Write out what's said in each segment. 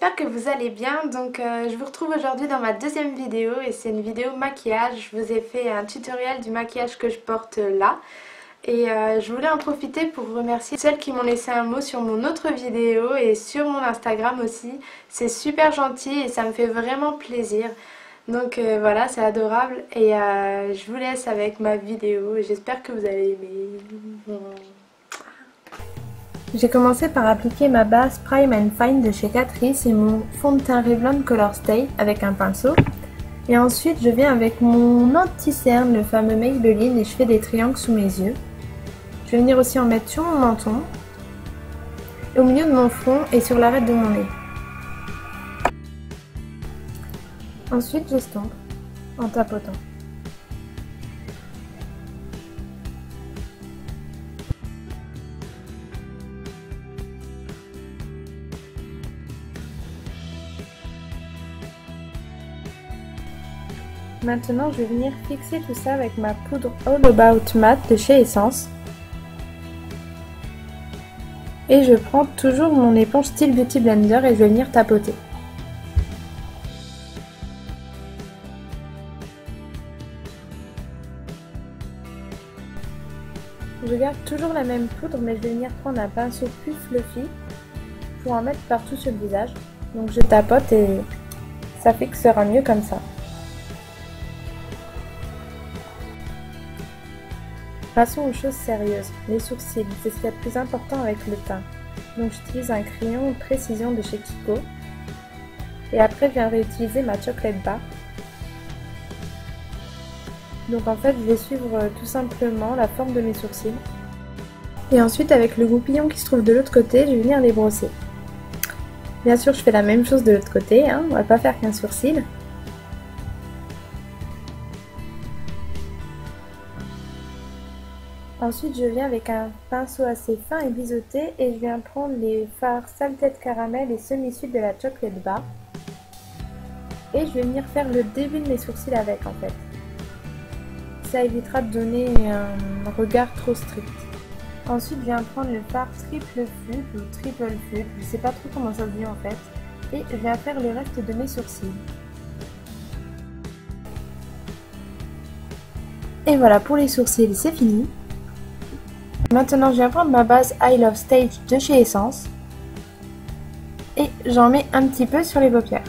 j'espère que vous allez bien. Je vous retrouve aujourd'hui dans ma deuxième vidéo et c'est une vidéo maquillage. Je vous ai fait un tutoriel du maquillage que je porte là. Et je voulais en profiter pour remercier celles qui m'ont laissé un mot sur mon autre vidéo et sur mon Instagram aussi. C'est super gentil et ça me fait vraiment plaisir. Voilà, c'est adorable et je vous laisse avec ma vidéo et j'espère que vous allez aimer. J'ai commencé par appliquer ma base Prime and Fine de chez Catrice et mon fond de teint Revlon Color Stay avec un pinceau. Et ensuite je viens avec mon anti-cerne, le fameux Maybelline, et je fais des triangles sous mes yeux. Je vais venir aussi en mettre sur mon menton, au milieu de mon front et sur l'arête de mon nez. Ensuite j'estompe en tapotant. Maintenant, je vais venir fixer tout ça avec ma poudre All About Matte de chez Essence. Et je prends toujours mon éponge style Beauty Blender et je vais venir tapoter. Je garde toujours la même poudre, mais je vais venir prendre un pinceau plus fluffy pour en mettre partout sur le visage. Donc je tapote et ça fixera mieux comme ça. Passons aux choses sérieuses, les sourcils, c'est ce qu'il y a de plus important avec le teint. Donc j'utilise un crayon Précision de chez Kiko. Et après je viendrai utiliser ma chocolate bar. Donc en fait je vais suivre tout simplement la forme de mes sourcils. Et ensuite avec le goupillon qui se trouve de l'autre côté, je vais venir les brosser. Bien sûr je fais la même chose de l'autre côté, on va pas faire qu'un sourcil. Ensuite, je viens avec un pinceau assez fin et biseauté et je viens prendre les fards Salted Caramel et Semi-Sweet de la Chocolate Bar. Et je vais venir faire le début de mes sourcils avec en fait. Ça évitera de donner un regard trop strict. Ensuite, je viens prendre le fard Triple Flûte ou Triple Flûte, je sais pas trop comment ça se dit en fait. Et je viens faire le reste de mes sourcils. Et voilà, pour les sourcils, c'est fini. Maintenant, je viens prendre ma base I Love Stage de chez Essence et j'en mets un petit peu sur les paupières.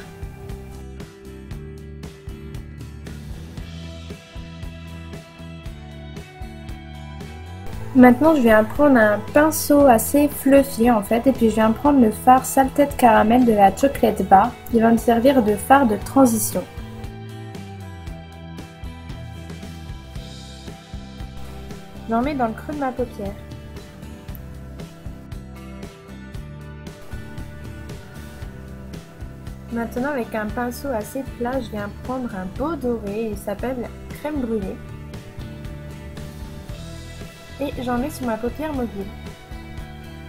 Maintenant, je viens prendre un pinceau assez fluffy en fait et puis je viens prendre le fard Salted Caramel de la Chocolate Bar qui va me servir de fard de transition. J'en mets dans le creux de ma paupière. Maintenant avec un pinceau assez plat, je viens prendre un beau doré, il s'appelle Crème Brûlée. Et j'en mets sur ma paupière mobile.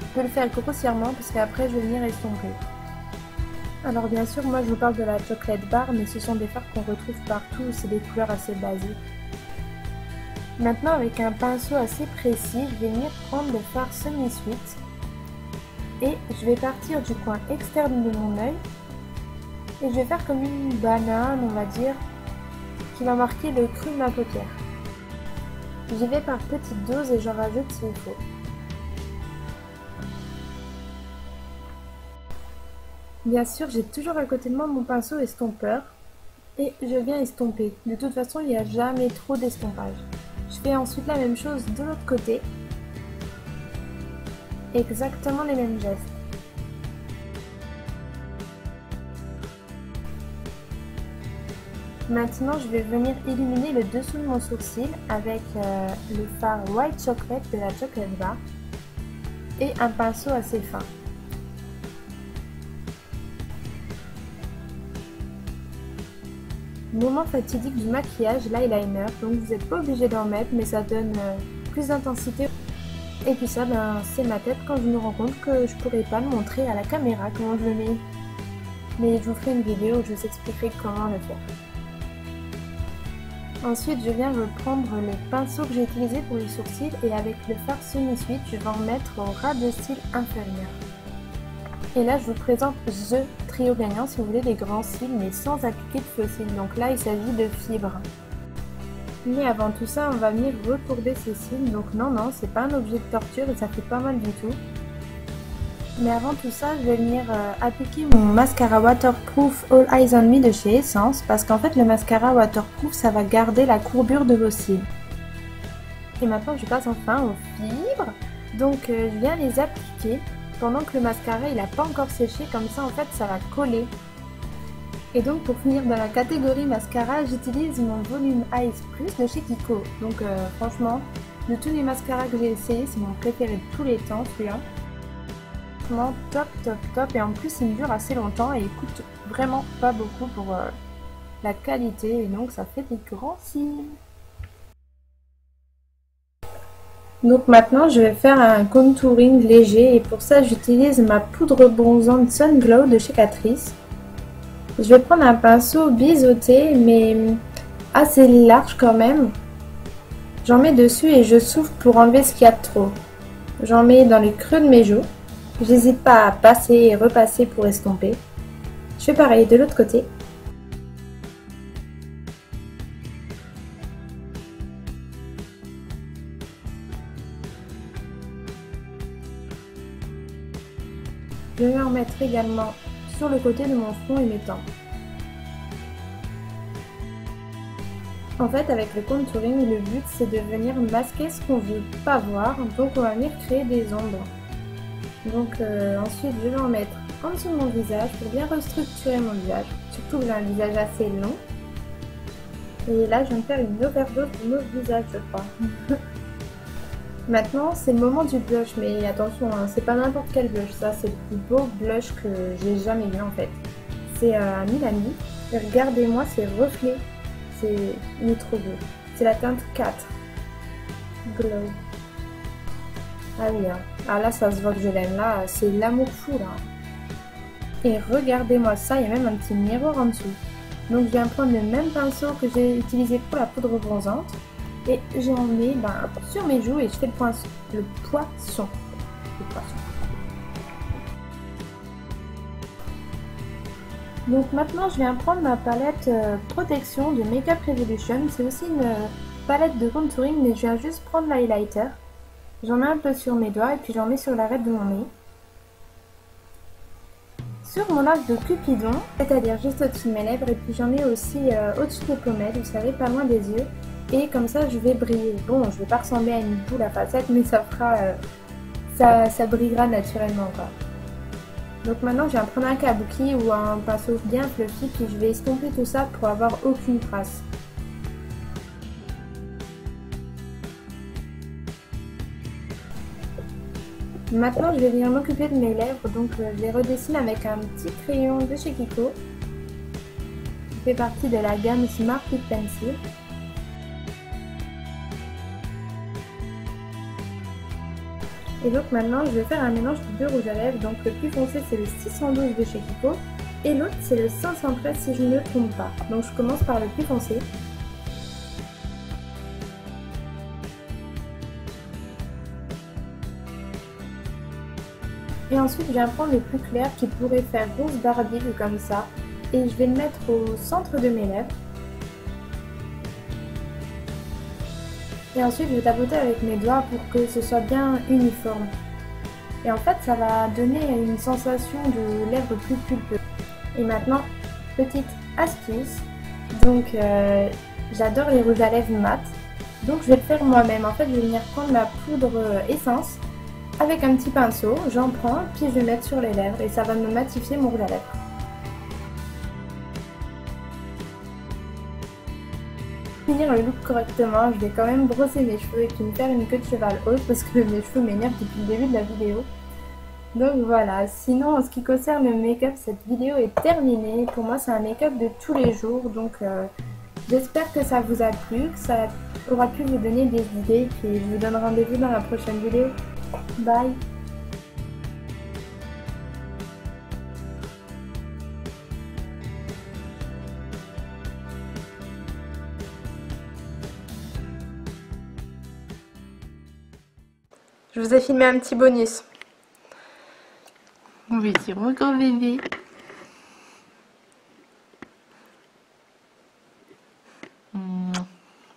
Je peux le faire grossièrement parce qu'après je vais venir estomper. Alors bien sûr moi je vous parle de la Chocolate Bar, mais ce sont des fards qu'on retrouve partout, c'est des couleurs assez basiques. Maintenant avec un pinceau assez précis, je vais venir prendre le fard Semi-Sweet et je vais partir du coin externe de mon œil et je vais faire comme une banane, on va dire, qui va marquer le creux de ma paupière. J'y vais par petites doses et j'en rajoute s'il faut. Bien sûr, j'ai toujours à côté de moi mon pinceau estompeur et je viens estomper. De toute façon, il n'y a jamais trop d'estompage. Je fais ensuite la même chose de l'autre côté. Exactement les mêmes gestes. Maintenant, je vais venir illuminer le dessous de mon sourcil avec le fard White Chocolate de la Chocolate Bar et un pinceau assez fin. Moment fatidique du maquillage, l'eyeliner, donc vous n'êtes pas obligé d'en mettre, mais ça donne plus d'intensité. Et puis ça, c'est ma tête quand je me rends compte que je pourrais pas le montrer à la caméra comment je le mets. Mais je vous ferai une vidéo où je vous expliquerai comment le faire. Ensuite, je viens reprendre le pinceau que j'ai utilisé pour les sourcils et avec le fard Semi-Sweet, je vais en mettre au ras de cils inférieur. Et là, je vous présente The Trio gagnant si vous voulez des grands cils, mais sans appliquer de faux cils. Donc là, il s'agit de fibres. Mais avant tout ça, on va venir recourber ces cils. Donc non, c'est pas un objet de torture et ça fait pas mal du tout. Mais avant tout ça, je vais venir appliquer mon mascara waterproof All Eyes on Me de chez Essence. Parce qu'en fait, le mascara waterproof, ça va garder la courbure de vos cils. Et maintenant, je passe enfin aux fibres. Donc je viens les appliquer pendant que le mascara il n'a pas encore séché, comme ça en fait ça va coller. Et donc pour finir dans la catégorie mascara, j'utilise mon Volume Eyes Plus de chez Kiko. Donc franchement, de tous les mascaras que j'ai essayé, c'est mon préféré de tous les temps celui-là. Franchement top, et en plus il me dure assez longtemps et il coûte vraiment pas beaucoup pour la qualité, et donc ça fait des grands cils. Donc maintenant je vais faire un contouring léger et pour ça j'utilise ma poudre bronzante Sun Glow de chez Catrice. Je vais prendre un pinceau biseauté mais assez large quand même. J'en mets dessus et je souffle pour enlever ce qu'il y a de trop. J'en mets dans les creux de mes joues. J'hésite pas à passer et repasser pour estomper. Je fais pareil de l'autre côté. Je vais en mettre également sur le côté de mon front et mes tempes. En fait, avec le contouring, le but c'est de venir masquer ce qu'on ne veut pas voir, donc on va venir créer des ombres. Donc ensuite, je vais en mettre en dessous de mon visage pour bien restructurer mon visage, surtout que j'ai un visage assez long. Et là, je viens de faire une overdose de mon visage, je crois. Maintenant, c'est le moment du blush, mais attention, hein, c'est pas n'importe quel blush, ça c'est le plus beau blush que j'ai jamais vu en fait. C'est un Milani, et regardez-moi ces reflets, il est trop beau. C'est la teinte 4, Glow. Ah oui, hein. Ah là ça se voit que je l'aime, là c'est l'amour fou là. Et regardez-moi ça, il y a même un petit miroir en dessous. Donc je viens prendre le même pinceau que j'ai utilisé pour la poudre bronzante. Et j'en mets sur mes joues et je fais le poisson. Donc maintenant je viens prendre ma palette protection de Makeup Revolution. C'est aussi une palette de contouring, mais je viens juste prendre l'highlighter. J'en mets un peu sur mes doigts et puis j'en mets sur l'arête de mon nez. Sur mon arc de Cupidon, c'est-à-dire juste au-dessus de mes lèvres, et puis j'en mets aussi au-dessus des pommettes, vous savez, pas loin des yeux. Et comme ça je vais briller. Bon, je vais pas ressembler à une boule à facettes, mais ça fera, ça brillera naturellement quoi. Donc maintenant je viens prendre un kabuki ou un pinceau bien fluffy, puis je vais estomper tout ça pour avoir aucune trace. Maintenant je vais venir m'occuper de mes lèvres, donc je les redessine avec un petit crayon de chez Kiko. Qui fait partie de la gamme Smart Lip Pencil. Et donc maintenant je vais faire un mélange de deux rouges à lèvres. Donc le plus foncé c'est le 612 de chez Kiko et l'autre c'est le 513 si je ne me trompe pas. Donc je commence par le plus foncé. Et ensuite je viens prendre le plus clair qui pourrait faire rose Barbie ou comme ça. Et je vais le mettre au centre de mes lèvres. Et ensuite je vais tapoter avec mes doigts pour que ce soit bien uniforme. Et en fait ça va donner une sensation de lèvres plus pulpeuses. Et maintenant, petite astuce. Donc j'adore les rouges à lèvres mat. Donc je vais le faire moi-même. En fait je vais venir prendre ma poudre essence avec un petit pinceau. J'en prends puis je vais mettre sur les lèvres et ça va me matifier mon rouge à lèvres. Finir le look correctement, je vais quand même brosser mes cheveux et puis me faire une queue de cheval haute parce que mes cheveux m'énervent depuis le début de la vidéo. Donc voilà, sinon en ce qui concerne le make-up, cette vidéo est terminée. Pour moi c'est un make-up de tous les jours, donc j'espère que ça vous a plu, que ça aura pu vous donner des idées, puis je vous donne rendez-vous dans la prochaine vidéo. Bye! Je vous ai filmé un petit bonus. petit, mon grand bébé.